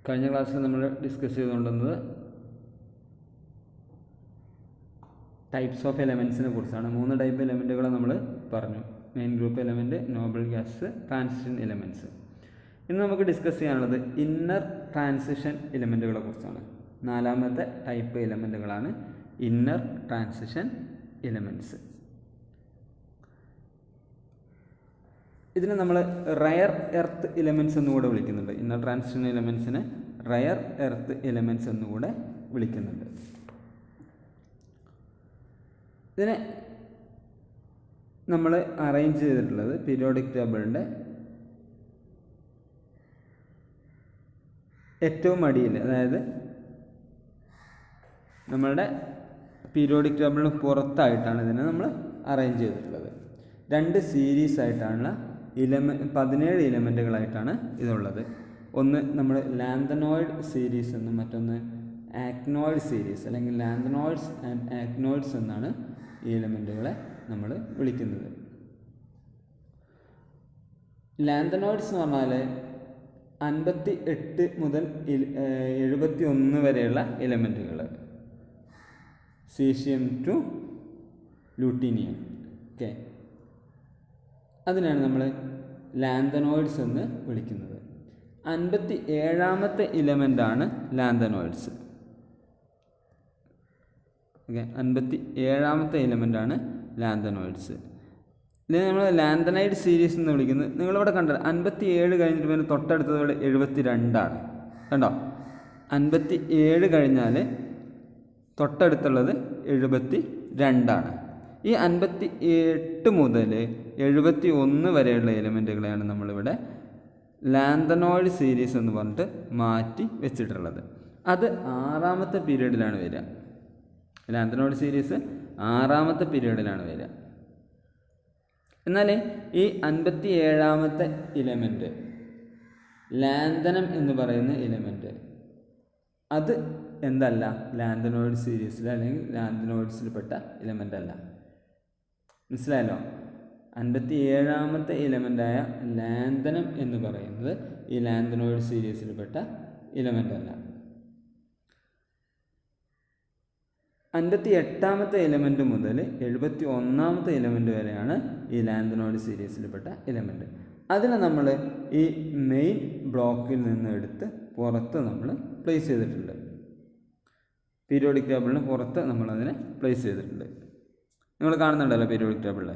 കഴിഞ്ഞ ക്ലാസ്സിൽ നമ്മൾ ഡിസ്കസ് ചെയ്തുകൊണ്ടിരുന്നത് ടൈപ്സ് ഓഫ് എലമെൻസിനെ കുറിച്ചാണ്. 3 ടൈപ്പ് എലമെൻറ്റുകൾ നമ്മൾ പറഞ്ഞു. Main group element, noble gas, transition elements. ഇന്ന് നമുക്ക് ഡിസ്കസ് ചെയ്യാനുള്ളത് ഇന്നർ ട്രാൻസിഷൻ എലമെൻറ്റുകളെ കുറിച്ചാണ്. 4ാമത്തെ ടൈപ്പ് എലമെൻറ്റുകളാണ് ഇന്നർ ട്രാൻസിഷൻ എലമെൻറ്റ്സ്. ഇതിനെ നമ്മൾ റയർ എർത്ത് എലമെൻറ്റ്സ് എന്നുകൂടെ വിളിക്കുന്നുണ്ട്. ഇന്നർ ട്രാൻസിഷൻ എലമെൻറ്റ്സിനെ റയർ എർത്ത് എലമെൻറ്റ്സ് എന്നുകൂടെ വിളിക്കുന്നുണ്ട്. ഇതിനെ നമ്മൾ അറേഞ്ച് ചെയ്തിട്ടുള്ളത് പീരിയോഡിക് ടേബിളിൻ്റെ ഏറ്റവും അടിയിൽ, അതായത് നമ്മളുടെ പീരിയോഡിക് ടേബിളിന് പുറത്തായിട്ടാണ് ഇതിനെ നമ്മൾ അറേഞ്ച് ചെയ്തിട്ടുള്ളത്. 2 സീരീസ് ആയിട്ടാണ് 17 എലമെൻറ്റുകളായിട്ടാണ് ഇതുള്ളത്. ഒന്ന് നമ്മൾ ലാന്തനോയിഡ് സീരീസ് എന്നും മറ്റൊന്ന് ആക്നോയിഡ് സീരീസ് അല്ലെങ്കിൽ ലാന്തനോയിഡ്സ് ആൻഡ് ആക്നോയിഡ്സ് എന്നാണ് ഈ എലമെൻറ്റുകളെ നമ്മൾ വിളിക്കുന്നത്. ലാന്തനോയിഡ്സ് എന്ന് പറഞ്ഞാൽ 58 മുതൽ 71 വരെയുള്ള എലമെൻറ്റുകൾ, സീഷ്യം ടു ലൂട്ടീനിയം. ഓക്കെ, അതിനാണ് നമ്മൾ ലാന്തനോയിഡ്സ് എന്ന് വിളിക്കുന്നത്. 57ാമത്തെ എലമെൻ്റാണ് ലാന്തനോയിഡ്സ്. ഓക്കെ, 57ാമത്തെ എലമെൻ്റാണ് ലാന്തനോയിഡ്സ്. ഇതിനെ നമ്മൾ ലാന്തനൈഡ് സീരീസ് എന്ന് വിളിക്കുന്നത്. നിങ്ങളിവിടെ കണ്ടത് 57 കഴിഞ്ഞിട്ട് പിന്നെ തൊട്ടടുത്തത് ഇവിടെ 72ആണ്. കണ്ടോ, 57 കഴിഞ്ഞാൽ തൊട്ടടുത്തുള്ളത് 72ആണ്. ഈ 58 മുതൽ 71 വരെയുള്ള എലമെൻറ്റുകളെയാണ് നമ്മളിവിടെ ലാന്തനോയിഡ് സീരീസ് എന്ന് പറഞ്ഞിട്ട് മാറ്റി വെച്ചിട്ടുള്ളത്. അത് 6ാമത്തെ പീരീഡിലാണ് വരിക. ലാന്തനോയിഡ് സീരീസ് 6ാമത്തെ പീരീഡിലാണ് വരിക. എന്നാൽ ഈ 57ാമത്തെ എലമെൻറ്റ്, ലാന്തനം എന്ന് പറയുന്ന എലമെൻറ്റ്, അത് എന്തല്ല, ലാന്തനോയിഡ് സീരീസിൽ അല്ലെങ്കിൽ ലാന്തനോയിഡ്സിൽപ്പെട്ട എലമെൻ്റ് അല്ല. മനസ്സിലായല്ലോ? 57ാമത്തെ എലമെൻ്റായ ലാന്തനം എന്ന് പറയുന്നത് ഈ ലാന്തനോയിഡ് സീരീസിൽപ്പെട്ട എലമെൻ്റ് അല്ല. 58ാമത്തെ എലമെൻറ്റ് മുതൽ 71ാമത്തെ എലമെൻറ്റ് വരെയാണ് ഈ ലാന്തനോയിഡ് സീരീസിൽപ്പെട്ട എലമെൻറ്റ്. അതിനെ നമ്മൾ ഈ മെയിൻ ബ്ലോക്കിൽ നിന്ന് എടുത്ത് പുറത്ത് നമ്മൾ പ്ലേസ് ചെയ്തിട്ടുണ്ട്. പീരിയോഡിക് ടേബിളിന് പുറത്ത് നമ്മളതിനെ പ്ലേസ് ചെയ്തിട്ടുണ്ട്. നിങ്ങൾ കാണുന്നുണ്ടല്ലോ പീരിയോഡിക് ടേബിളിൽ.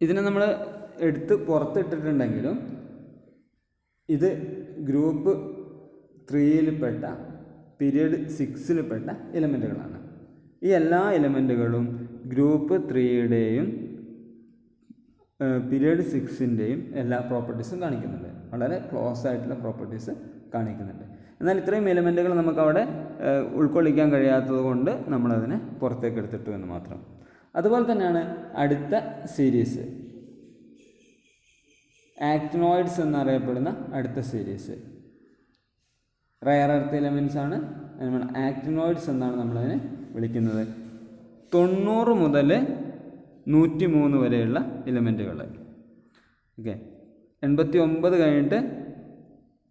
ഇതിനെ നമ്മൾ എടുത്ത് പുറത്തിട്ടിട്ടുണ്ടെങ്കിലും ഇത് ഗ്രൂപ്പ് 3യിൽപ്പെട്ട പീരിയഡ് 6ൽപ്പെട്ട എലമെൻറ്റുകളാണ്. ഈ എല്ലാ എലമെൻറ്റുകളും ഗ്രൂപ്പ് 3യുടെയും പീരിയഡ് 6ൻ്റെയും എല്ലാ പ്രോപ്പർട്ടീസും കാണിക്കുന്നുണ്ട്. വളരെ ക്ലോസ് ആയിട്ടുള്ള പ്രോപ്പർട്ടീസ് കാണിക്കുന്നുണ്ട്. എന്നാൽ ഇത്രയും എലമെൻറ്റുകൾ നമുക്കവിടെ ഉൾക്കൊള്ളിക്കാൻ കഴിയാത്തത് കൊണ്ട് നമ്മളതിനെ പുറത്തേക്ക് എടുത്തിട്ടു എന്ന് മാത്രം. അതുപോലെ തന്നെയാണ് അടുത്ത സീരീസ്, ആക്ടിനോയിഡ്സ് എന്നറിയപ്പെടുന്ന അടുത്ത സീരീസ്. റയർ എർത്ത് എലമെൻറ്റ്സ് ആണ്. ആക്ടിനോയിഡ്സ് എന്നാണ് നമ്മളതിനെ വിളിക്കുന്നത്. 90 മുതൽ 103 വരെയുള്ള എലമെൻറ്റുകൾ. ഓക്കെ, 89 കഴിഞ്ഞിട്ട്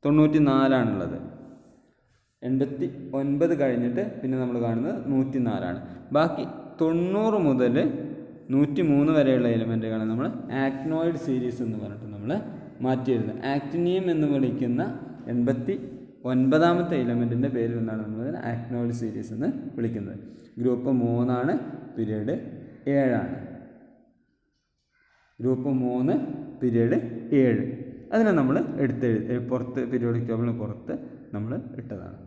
94ആണുള്ളത്. 89 കഴിഞ്ഞിട്ട് പിന്നെ നമ്മൾ കാണുന്നത് 104ആണ്. ബാക്കി 90 മുതൽ 103 വരെയുള്ള എലമെൻറ്റുകളാണ് നമ്മൾ ആക്ടിനോയിഡ് സീരീസ് എന്ന് പറഞ്ഞിട്ട് നമ്മൾ മാറ്റി എഴുതുന്നത്. ആക്ടിനിയം എന്ന് വിളിക്കുന്ന 89ാമത്തെ എലമെൻറ്റിൻ്റെ പേരിൽ നിന്നാണ് നമ്മൾ ആക്ടിനോയിഡ് സീരീസ് എന്ന് വിളിക്കുന്നത്. Group 3 period 7. Group 3 period 7. അതിനെ നമ്മൾ പുറത്ത് പീരിയോഡിക് ടേബിളിന് പുറത്ത് നമ്മൾ ഇട്ടതാണ്.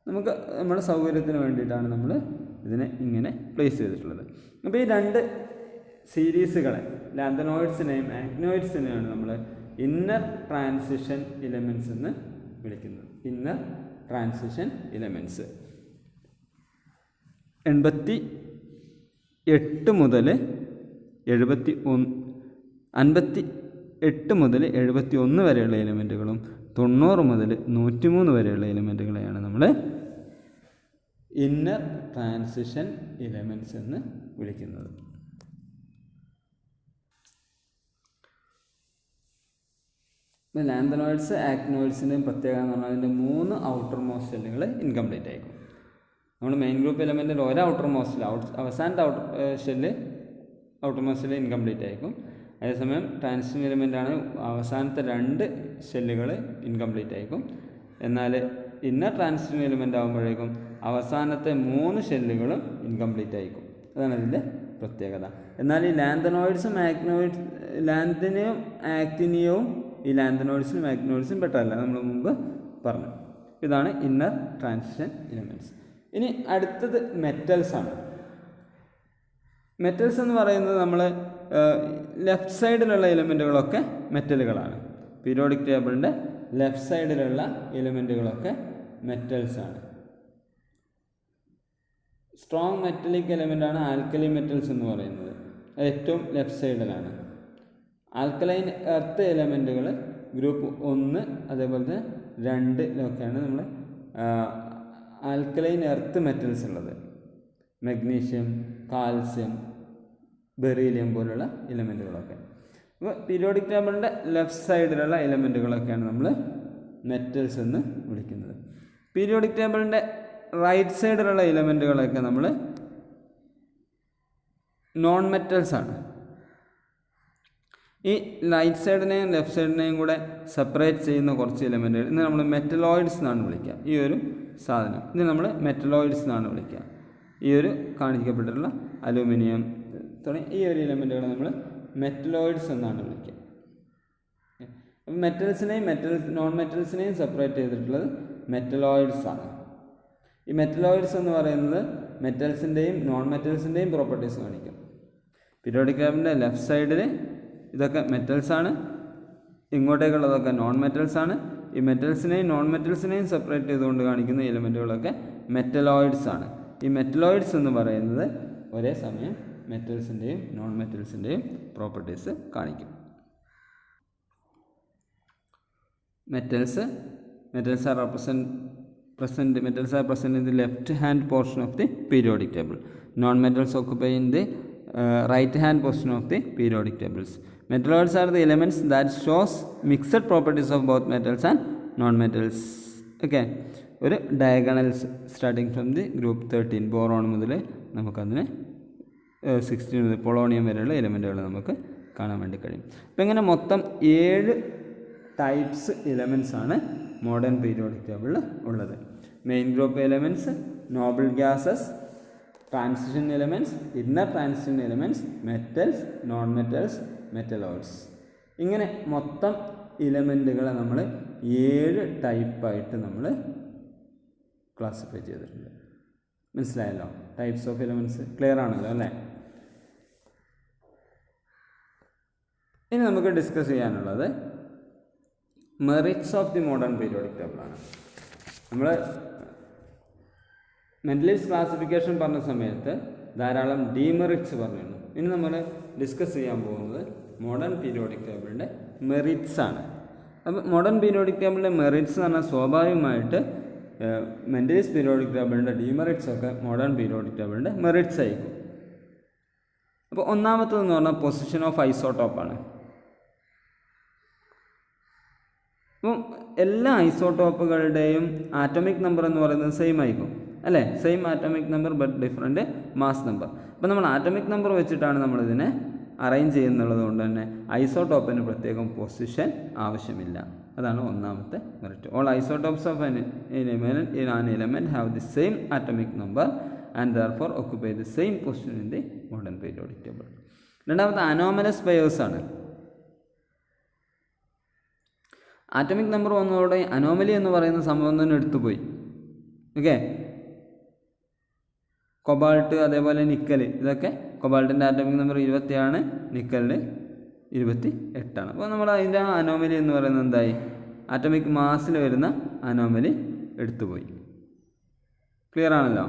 നമുക്ക് നമ്മുടെ സൗകര്യത്തിന് വേണ്ടിയിട്ടാണ് നമ്മൾ ഇതിനെ ഇങ്ങനെ പ്ലേസ് ചെയ്തിട്ടുള്ളത്. അപ്പോൾ ഈ 2 സീരീസുകളെ, ലാന്തനോയിഡ്സിനെയും ആക്ടിനോയിഡ്സിനെയാണ് നമ്മൾ ഇന്നർ ട്രാൻസിഷൻ എലമെൻറ്റ്സ് എന്ന് വിളിക്കുന്നത്. ഇന്നർ ട്രാൻസിഷൻ എലമെൻറ്റ്സ് 58 മുതൽ 71 വരെയുള്ള എലമെൻറ്റുകളും 90 മുതൽ 103 വരെയുള്ള എലമെൻറ്റുകളെയാണ് നമ്മൾ ഇന്നർ ട്രാൻസിഷൻ എലമെൻറ്റ്സ് എന്ന് വിളിക്കുന്നത്. ലാന്തനോയിഡ്സ് ആക്ടിനോയിഡ്സിൻ്റെയും പ്രത്യേകത എന്ന് പറഞ്ഞാൽ അതിൻ്റെ 3 ഔട്ടർ മോസ്റ്റ് ഷെല്ലുകൾ ഇൻകംപ്ലീറ്റ് ആയിരിക്കും. നമ്മൾ മെയിൻ ഗ്രൂപ്പ് എലമെൻറ്റിൽ ഒരു ഔട്ടർ മോസ്റ്റിൽ അവസാനത്തെ ഔട്ടർ മോസ്റ്റിൽ ഇൻകംപ്ലീറ്റ് ആയിരിക്കും. അതേസമയം ട്രാൻസിഷൻ എലമെൻ്റാണ് അവസാനത്തെ 2 ഷെല്ലുകൾ ഇൻകംപ്ലീറ്റ് ആയിരിക്കും. എന്നാൽ ഇന്നർ ട്രാൻസിഷൻ എലമെൻ്റ് ആകുമ്പോഴേക്കും അവസാനത്തെ 3 ഷെല്ലുകളും ഇൻകംപ്ലീറ്റ് ആയിരിക്കും. അതാണ് ഇതിൻ്റെ പ്രത്യേകത. എന്നാൽ ഈ ലാന്തനോയിഡ്സും ലാന്തിനെയും ആക്ടിനിയവും ഈ ലാന്തനോയിഡ്സിനും ആക്ടിനോയിഡ്സും പെട്ടതല്ല, നമ്മൾ മുമ്പ് പറഞ്ഞു. ഇതാണ് ഇന്നർ ട്രാൻസിഷൻ എലമെൻറ്റ്സ്. ഇനി അടുത്തത് മെറ്റൽസ് ആണ്. മെറ്റൽസ് എന്ന് പറയുന്നത് നമ്മൾ ലെഫ്റ്റ് സൈഡിലുള്ള എലിമെൻറ്റുകളൊക്കെ മെറ്റലുകളാണ്. പീരിയോഡിക് ടേബിളിൻ്റെ ലെഫ്റ്റ് സൈഡിലുള്ള എലിമെൻറ്റുകളൊക്കെ മെറ്റൽസ് ആണ്. സ്ട്രോങ് മെറ്റലിക് എലിമെൻ്റാണ് ആൽക്കലി മെറ്റൽസ് എന്ന് പറയുന്നത്. അത് ഏറ്റവും ലെഫ്റ്റ് സൈഡിലാണ്. ആൽക്കലൈൻ എർത്ത് എലിമെൻറ്റുകൾ ഗ്രൂപ്പ് 1 അതേപോലെ 2 നമ്മൾ ആൽക്കലൈൻ എർത്ത് മെറ്റൽസ് ഉള്ളത്. മഗ്നീഷ്യം, കാൽസ്യം, ബെറീലിയം പോലുള്ള എലിമെൻറ്റുകളൊക്കെ. അപ്പോൾ പീരിയോഡിക് ടേബിളിൻ്റെ ലെഫ്റ്റ് സൈഡിലുള്ള എലിമെൻറ്റുകളൊക്കെയാണ് നമ്മൾ മെറ്റൽസ് എന്ന് വിളിക്കുന്നത്. പീരിയോഡിക് ടേബിളിൻ്റെ റൈറ്റ് സൈഡിലുള്ള എലിമെൻറ്റുകളൊക്കെ നമ്മൾ നോൺ മെറ്റൽസ് ആണ്. ഈ റൈറ്റ് സൈഡിനെയും ലെഫ്റ്റ് സൈഡിനെയും കൂടെ സെപ്പറേറ്റ് ചെയ്യുന്ന കുറച്ച് എലിമെൻറ്റുകൾ ഇന്ന് നമ്മൾ മെറ്റലോയിഡ്സ് എന്നാണ് വിളിക്കുക. ഈ ഒരു സാധനം ഇത് നമ്മൾ മെറ്റലോയിഡ്സ് എന്നാണ് വിളിക്കുക. ഈ ഒരു കാണിക്കപ്പെട്ടിട്ടുള്ള അലൂമിനിയം തുടങ്ങി ഈ ഒരു എലിമെൻറ്റുകളെ നമ്മൾ മെറ്റലോയിഡ്സ് എന്നാണ് വിളിക്കുക. അപ്പം മെറ്റൽസിനെയും നോൺ മെറ്റൽസിനെയും സെപ്പറേറ്റ് ചെയ്തിട്ടുള്ളത് മെറ്റലോയിഡ്സ് ആണ്. ഈ മെറ്റലോയിഡ്സ് എന്ന് പറയുന്നത് മെറ്റൽസിൻ്റെയും നോൺ മെറ്റൽസിൻ്റെയും പ്രോപ്പർട്ടീസ് കാണിക്കും. പീരിയോഡിക് ടേബിളിൻ്റെ ലെഫ്റ്റ് സൈഡിൽ ഇതൊക്കെ മെറ്റൽസാണ്, ഇങ്ങോട്ടേക്കുള്ളതൊക്കെ നോൺ മെറ്റൽസാണ്. ഈ മെറ്റൽസിനെയും നോൺ മെറ്റൽസിനെയും സെപ്പറേറ്റ് ചെയ്തുകൊണ്ട് കാണിക്കുന്ന എലിമെൻറ്റുകളൊക്കെ മെറ്റലോയിഡ്സ് ആണ്. ഈ മെറ്റലോയിഡ്സ് എന്ന് പറയുന്നത് ഒരേ സമയം മെറ്റൽസിൻ്റെയും നോൺ മെറ്റൽസിൻ്റെയും പ്രോപ്പർട്ടീസ് കാണിക്കും. Metals are present in the left hand portion of the periodic table. Non-metals occupy in the right hand portion of the periodic tables. Metalloids are the elements that shows mixed properties of both metals and non-metals. Okay, ഒരു diagonals starting from the group 13 boron മുതൽ നമുക്കതിന് 16 മുതൽ polonium വരെയുള്ള എലിമെൻറ്റുകൾ നമുക്ക് കാണാൻ വേണ്ടി കഴിയും. അപ്പോൾ ഇങ്ങനെ മൊത്തം 7 ടൈപ്സ് എലിമെൻറ്റ്സ് ആണ് മോഡേൺ പീരിയോഡിക് ടേബിളിൽ ഉള്ളത്. Main group elements, Noble gases, transition elements, inner transition elements, metals, non metals, metalloids. ഇങ്ങനെ മൊത്തം എലിമെൻറ്റുകളെ നമ്മൾ 7 ടൈപ്പായിട്ട് നമ്മൾ ക്ലാസിഫൈ ചെയ്തിട്ടുണ്ട്. മനസ്സിലായല്ലോ? ടൈപ്സ് ഓഫ് എലിമെൻറ്റ്സ് ക്ലിയർ ആണല്ലോ അല്ലേ? ഇനി നമുക്ക് ഡിസ്കസ് ചെയ്യാനുള്ളത് merits of the modern periodic ടേബിളാണ്. നമ്മൾ മെൻ്റലിസ്റ്റ് ക്ലാസിഫിക്കേഷൻ പറഞ്ഞ സമയത്ത് ധാരാളം ഡീമെറിറ്റ്സ് പറഞ്ഞിരുന്നു. ഇനി നമ്മൾ ഡിസ്കസ് ചെയ്യാൻ പോകുന്നത് മോഡേൺ പീരിയോഡിക് ടേബിളിൻ്റെ മെറിറ്റ്സ് ആണ്. അപ്പോൾ മോഡേൺ പീരിയോഡിക് ടേബിളിൻ്റെ മെറിറ്റ്സ് എന്ന് പറഞ്ഞാൽ സ്വാഭാവികമായിട്ട് മെൻ്റലിസ്റ്റ് പീരിയോഡിക് ടേബിളിൻ്റെ ഡീമെറിറ്റ്സ് ഒക്കെ മോഡേൺ പീരിയോഡിക് ടേബിളിൻ്റെ മെറിറ്റ്സ് ആയിരിക്കും. അപ്പോൾ ഒന്നാമത്തതെന്ന് പറഞ്ഞാൽ പൊസിഷൻ ഓഫ് ഐസോട്ടോപ്പാണ്. അപ്പം എല്ലാ ഐസോട്ടോപ്പുകളുടെയും ആറ്റോമിക് നമ്പർ എന്ന് പറയുന്നത് സെയിം ആയിരിക്കും അല്ലേ? Same atomic number but different mass number. അപ്പം നമ്മൾ ആറ്റോമിക് നമ്പർ വെച്ചിട്ടാണ് നമ്മളിതിനെ അറേഞ്ച് ചെയ്യുന്നുള്ളത് കൊണ്ട് തന്നെ ഐസോട്ടോപ്പിന് പ്രത്യേകം പൊസിഷൻ ആവശ്യമില്ല. അതാണ് ഒന്നാമത്തെ merit. All isotopes of an element have the same atomic number and therefore occupy the same position in the modern periodic table. രണ്ടാമത്തെ അനോമലസ് പെയേഴ്സ് ആണ്. ആറ്റോമിക് നമ്പർ വന്നതോടെ അനോമലി എന്ന് പറയുന്ന സംഭവം തന്നെ എടുത്തുപോയി. ഓക്കെ, കൊബാൾട്ട് അതേപോലെ നിക്കൽ, ഇതൊക്കെ കൊബാൾട്ടിൻ്റെ ആറ്റോമിക് നമ്പർ 20 ആണ്, നിക്കലിന് 28ആണ്. അപ്പോൾ നമ്മൾ അതിൻ്റെ അനോമലി എന്ന് പറയുന്നത് എന്തായി? ആറ്റോമിക് മാസിൽ വരുന്ന അനോമലി എടുത്തുപോയി. ക്ലിയർ ആണല്ലോ?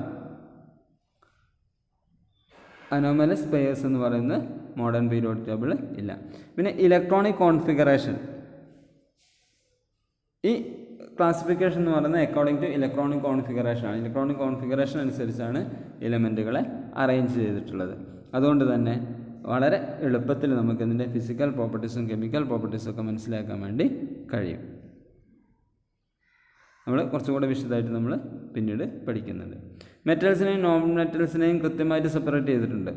അനോമലസ് പെയേഴ്സ് എന്ന് പറയുന്നത് മോഡേൺ പീരിയോഡിക് ടേബിൾ ഇല്ല. പിന്നെ ഇലക്ട്രോണിക് കോൺഫിഗറേഷൻ. ഈ ക്ലാസിഫിക്കേഷൻ എന്ന് പറയുന്നത് അക്കോർഡിംഗ് ടു ഇലക്ട്രോണിക് കോൺഫിഗറേഷൻ ആണ്. ഇലക്ട്രോണിക് കോൺഫിഗറേഷൻ അനുസരിച്ചാണ് എലിമെൻറ്റുകളെ അറേഞ്ച് ചെയ്തിട്ടുള്ളത്. അതുകൊണ്ട് തന്നെ വളരെ എളുപ്പത്തിൽ നമുക്കിതിൻ്റെ ഫിസിക്കൽ പ്രോപ്പർട്ടീസും കെമിക്കൽ പ്രോപ്പർട്ടീസും ഒക്കെ മനസ്സിലാക്കാൻ വേണ്ടി കഴിയും. നമ്മൾ കുറച്ചുകൂടെ വിശദമായിട്ട് നമ്മൾ പിന്നീട് പഠിക്കുന്നുണ്ട്. മെറ്റൽസിനെയും നോൺ മെറ്റൽസിനെയും കൃത്യമായിട്ട് സെപ്പറേറ്റ് ചെയ്തിട്ടുണ്ട്.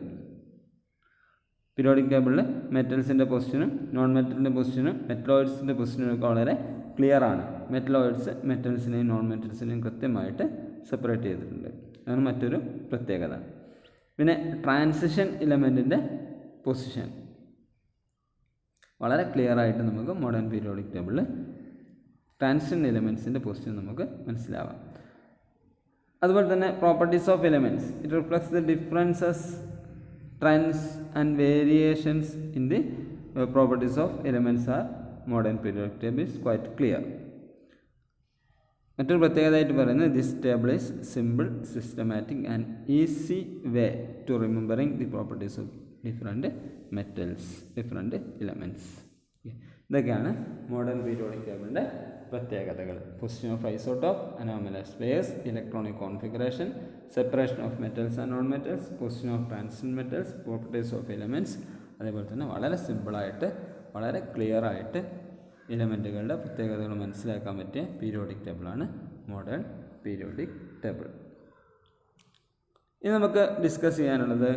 പീരിയോഡിക് ടേബിളിൽ മെറ്റൽസിൻ്റെ പൊസിഷനും നോൺ മെറ്റലിൻ്റെ പൊസിഷനും മെറ്റലോയിഡ്സിൻ്റെ പൊസിഷനും ഒക്കെ വളരെ ക്ലിയർ ആണ്. മെറ്റലോയിഡ്സ് മെറ്റൽസിനെയും നോൺ മെറ്റൽസിനെയും കൃത്യമായിട്ട് സെപ്പറേറ്റ് ചെയ്തിട്ടുണ്ട്. അതാണ് മറ്റൊരു പ്രത്യേകത. പിന്നെ ട്രാൻസിഷൻ ഇലമെൻറ്റിൻ്റെ പൊസിഷൻ വളരെ ക്ലിയർ ആയിട്ട് നമുക്ക് മോഡേൺ പീരിയോഡിക് ടേബിളിൽ ട്രാൻസിഷൻ എലിമെൻറ്റ്സിൻ്റെ പൊസിഷൻ നമുക്ക് മനസ്സിലാവാം. അതുപോലെ തന്നെ properties of elements, it reflects the differences, trends and variations in the properties of elements are modern periodic table is quite clear. മറ്റൊരു പ്രത്യേകതയായിട്ട് പറയുന്നത് this table is simple, systematic and easy way to remembering the properties of different metals, different elements. ഇതൊക്കെയാണ് modern periodic ടേബിളിൻ്റെ പ്രത്യേകതകൾ. Position of isotope, anomalous pairs, electronic configuration, separation of metals and non metals, position of transition metals, properties of elements. അതേപോലെ തന്നെ വളരെ സിമ്പിളായിട്ട് വളരെ clear ആയിട്ട് എലമെൻറ്റുകളുടെ പ്രത്യേകതകൾ മനസ്സിലാക്കാൻ പറ്റിയ പീരിയോഡിക് ടേബിളാണ് മോഡേൺ പീരിയോഡിക് ടേബിൾ. ഇനി നമുക്ക് ഡിസ്കസ് ചെയ്യാനുള്ളത്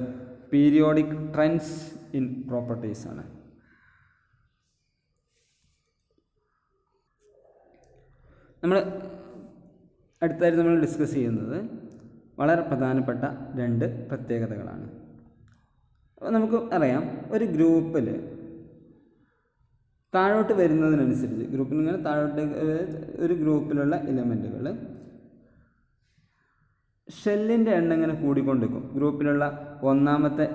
പീരിയോഡിക് ട്രെൻഡ്സ് ഇൻ പ്രോപ്പർട്ടീസ് ആണ്. നമ്മൾ അടുത്തായിട്ട് നമ്മൾ ഡിസ്കസ് ചെയ്യുന്നത് വളരെ പ്രധാനപ്പെട്ട രണ്ട് പ്രത്യേകതകളാണ്. അപ്പോൾ നമുക്ക് അറിയാം, ഒരു ഗ്രൂപ്പിൽ താഴോട്ട് വരുന്നതിനനുസരിച്ച്, ഗ്രൂപ്പിൽ ഇങ്ങനെ താഴോട്ട് ഒരു ഗ്രൂപ്പിലുള്ള എലമെൻറ്റുകൾ ഷെല്ലിൻ്റെ എണ്ണം ഇങ്ങനെ കൂടിക്കൊണ്ടിരിക്കും. ഗ്രൂപ്പിലുള്ള ഒന്നാമത്തെ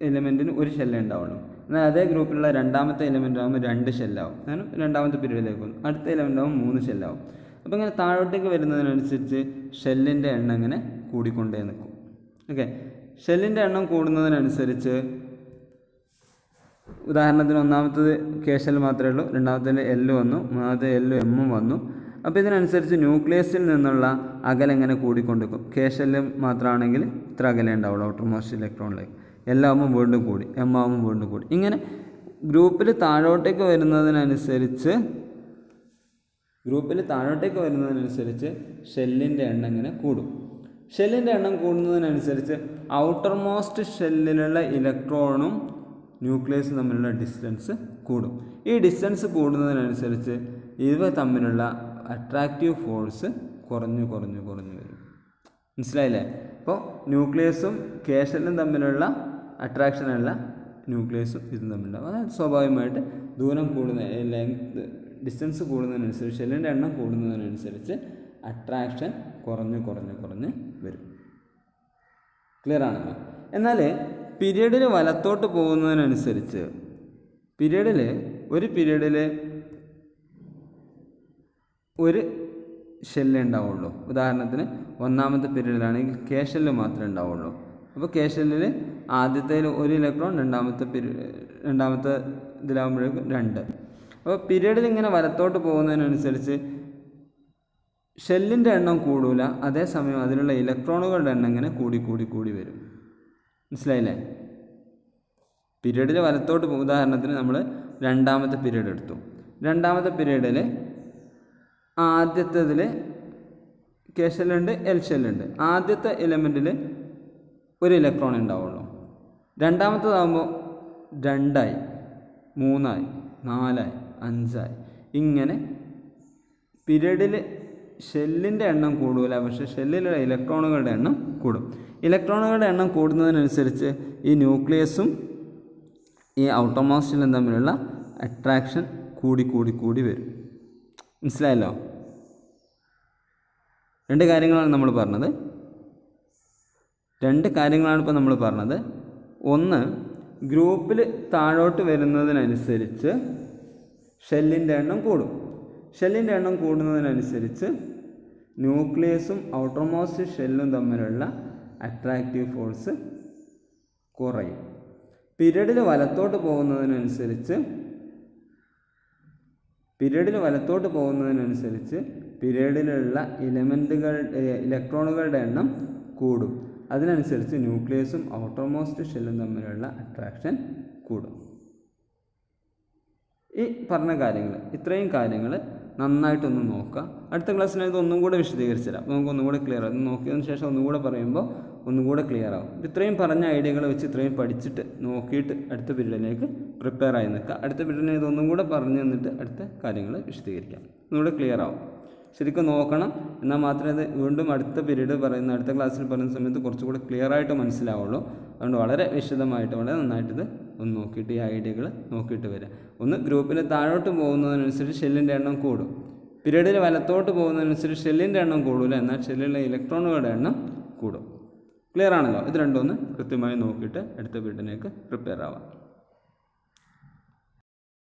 എലമെൻറ്റിന് ഒരു ഷെല്ല് ഉണ്ടാവുള്ളൂ. എന്നാൽ അതേ ഗ്രൂപ്പിലുള്ള രണ്ടാമത്തെ എലമെൻ്റ് ആകുമ്പോൾ 2 ഷെല്ലാവും. കാരണം രണ്ടാമത്തെ പീരീഡിലേക്ക് വന്നു. അടുത്ത എലമെൻ്റ് ആകുമ്പോൾ 3 ഷെല്ലാവും. അപ്പോൾ ഇങ്ങനെ താഴോട്ടേക്ക് വരുന്നതിനനുസരിച്ച് ഷെല്ലിൻ്റെ എണ്ണം ഇങ്ങനെ കൂടിക്കൊണ്ടേ നിൽക്കും. ഓക്കെ, ഷെല്ലിൻ്റെ എണ്ണം കൂടുന്നതിനനുസരിച്ച്, ഉദാഹരണത്തിന് ഒന്നാമത്തത് കെ ഷെൽ മാത്രമേ ഉള്ളൂ, രണ്ടാമത്തേൽ എൽ വന്നു, മൂന്നാമത്തെ എല്ലും എമ്മും വന്നു. അപ്പോൾ ഇതിനനുസരിച്ച് ന്യൂക്ലിയസിൽ നിന്നുള്ള അകലം ഇങ്ങനെ കൂടിക്കൊണ്ടിരിക്കും. കെ ഷെല്ല് മാത്രമാണെങ്കിൽ ഇത്ര അകലേ ഉണ്ടാവുള്ളൂ ഔട്ടർ മോസ്റ്റ് ഇലക്ട്രോണിലേക്ക്. എല്ലാവുമ്പോൾ വീണ്ടും കൂടി, എം ആവുമ്പോൾ വീണ്ടും കൂടി. ഇങ്ങനെ ഗ്രൂപ്പിൽ താഴോട്ടേക്ക് വരുന്നതിനനുസരിച്ച് ഷെല്ലിൻ്റെ എണ്ണം ഇങ്ങനെ കൂടും. ഷെല്ലിൻ്റെ എണ്ണം കൂടുന്നതിനനുസരിച്ച് ഔട്ടർ മോസ്റ്റ് ഷെല്ലിലുള്ള ഇലക്ട്രോണും ന്യൂക്ലിയസും തമ്മിലുള്ള ഡിസ്റ്റൻസ് കൂടും. ഈ ഡിസ്റ്റൻസ് കൂടുന്നതിനനുസരിച്ച് ഇവ തമ്മിലുള്ള അട്രാക്റ്റീവ് ഫോഴ്സ് കുറഞ്ഞു വരും. മനസ്സിലായില്ലേ? അപ്പോൾ ന്യൂക്ലിയസും കെ ഷെല്ലും തമ്മിലുള്ള അട്രാക്ഷനല്ല ന്യൂക്ലിയസും ഇതും തമ്മിലുണ്ടാവും. അതായത് സ്വാഭാവികമായിട്ട് ദൂരം ഡിസ്റ്റൻസ് കൂടുന്നതിനനുസരിച്ച്, ഷെല്ലിൻ്റെ എണ്ണം കൂടുന്നതിനനുസരിച്ച് അട്രാക്ഷൻ കുറഞ്ഞ് വരും. ക്ലിയർ ആണല്ലോ? എന്നാൽ പീരീഡിൽ വലത്തോട്ട് പോകുന്നതിനനുസരിച്ച്, ഒരു പീരീഡിൽ ഒരു ഷെല്ല് ഉണ്ടാവുള്ളൂ. ഉദാഹരണത്തിന് ഒന്നാമത്തെ പീരീഡിലാണെങ്കിൽ കെ ഷെല്ല് മാത്രമേ ഉണ്ടാവുള്ളൂ. അപ്പോൾ കെ ഷെല്ലിൽ ആദ്യത്തേൽ 1 ഇലക്ട്രോൺ, രണ്ടാമത്തെ ഇതിലാകുമ്പോഴേക്കും 2. അപ്പോൾ പീരീഡിൽ ഇങ്ങനെ വലത്തോട്ട് പോകുന്നതിനനുസരിച്ച് ഷെല്ലിൻ്റെ എണ്ണം കൂടില്ല, അതേസമയം അതിലുള്ള ഇലക്ട്രോണുകളുടെ എണ്ണം ഇങ്ങനെ കൂടി വരും. മനസ്സിലായില്ലേ? പീരീഡിൽ വലത്തോട്ട് ഉദാഹരണത്തിന് നമ്മൾ രണ്ടാമത്തെ പീരീഡ് എടുത്തു. രണ്ടാമത്തെ പീരീഡിൽ ആദ്യത്തേതിൽ കെ ഷെല്ലുണ്ട്, എൽ ഷെല്ലുണ്ട്. ആദ്യത്തെ എലമെൻറ്റിൽ 1 ഇലക്ട്രോൺ ഉണ്ടാവുള്ളൂ. രണ്ടാമത്തേതാകുമ്പോൾ 2 ആയി, 3 ആയി, 4 ആയി, 5 ആയി. ഇങ്ങനെ പീരീഡിൽ ഷെല്ലിൻ്റെ എണ്ണം കൂടില്ല, പക്ഷേ ഷെല്ലിലുള്ള ഇലക്ട്രോണുകളുടെ എണ്ണം കൂടും. ഇലക്ട്രോണുകളുടെ എണ്ണം കൂടുന്നതിനനുസരിച്ച് ഈ ന്യൂക്ലിയസും ഈ ഔട്ടർമോസ്റ്റിലും തമ്മിലുള്ള അട്രാക്ഷൻ കൂടി വരും. മനസ്സിലായല്ലോ? 2 കാര്യങ്ങളാണ് ഇപ്പോൾ നമ്മൾ പറഞ്ഞത്. ഒന്ന്, ഗ്രൂപ്പിൽ താഴോട്ട് വരുന്നതിനനുസരിച്ച് ഷെല്ലിൻ്റെ എണ്ണം കൂടും. ഷെല്ലിൻ്റെ എണ്ണം കൂടുന്നതിനനുസരിച്ച് ന്യൂക്ലിയസും ഔട്ടർമോസ്റ്റ് ഷെല്ലും തമ്മിലുള്ള അട്രാക്റ്റീവ് ഫോഴ്സ് കുറയും. പീരീഡിൽ വലത്തോട്ട് പോകുന്നതിനനുസരിച്ച് പീരീഡിലുള്ള ഇലക്ട്രോണുകളുടെ എണ്ണം കൂടും. അതിനനുസരിച്ച് ന്യൂക്ലിയസും ഔട്ടർമോസ്റ്റ് ഷെല്ലും തമ്മിലുള്ള അട്രാക്ഷൻ കൂടും. ഈ പറഞ്ഞ കാര്യങ്ങൾ, ഇത്രയും കാര്യങ്ങൾ നന്നായിട്ടൊന്ന് നോക്കുക. അടുത്ത ക്ലാസ്സിൽ ഇത് ഒന്നും കൂടെ വിശദീകരിച്ചു തരാം. നമുക്ക് ഒന്നും കൂടെ ക്ലിയർ ആവും. നോക്കിയതിന് ശേഷം ഒന്നും കൂടെ പറയുമ്പോൾ ഒന്നും കൂടെ ക്ലിയർ ആവും. ഇത്രയും പറഞ്ഞ ഐഡിയകൾ വെച്ച് ഇത്രയും പഠിച്ചിട്ട് നോക്കിയിട്ട് അടുത്ത പീരീഡിലേക്ക് പ്രിപ്പയർ ആയി നിൽക്കുക. അടുത്ത പീരീഡിനെ ഇതൊന്നും കൂടെ പറഞ്ഞു തന്നിട്ട് അടുത്ത കാര്യങ്ങൾ വിശദീകരിക്കാം. ഒന്നുകൂടെ ക്ലിയർ ആവും. ശരിക്കും നോക്കണം, എന്നാൽ മാത്രമേ ഇത് വീണ്ടും അടുത്ത പീരീഡ് പറയുന്ന അടുത്ത ക്ലാസ്സിൽ പറയുന്ന സമയത്ത് കുറച്ചുകൂടെ ക്ലിയർ ആയിട്ട് മനസ്സിലാവുള്ളൂ. അതുകൊണ്ട് വളരെ വിശദമായിട്ട് വളരെ നന്നായിട്ടിത് ഒന്ന് നോക്കിയിട്ട് ഈ ഐഡിയകൾ നോക്കിയിട്ട് വരിക. ഒന്ന് ഗ്രൂപ്പിൽ താഴോട്ട് പോകുന്നതിനനുസരിച്ച് ഷെല്ലിൻ്റെ എണ്ണം കൂടും. പീരീഡിൽ വലത്തോട്ട് പോകുന്നതിനനുസരിച്ച് ഷെല്ലിൻ്റെ എണ്ണം കൂടില്ല, എന്നാൽ ഷെല്ലിലെ ഇലക്ട്രോണുകളുടെ എണ്ണം കൂടും. ക്ലിയർ ആണല്ലോ? ഇത് രണ്ടും ഒന്ന് കൃത്യമായി നോക്കിയിട്ട് അടുത്ത പീരീഡിലേക്ക് പ്രിപ്പയർ ആവാം.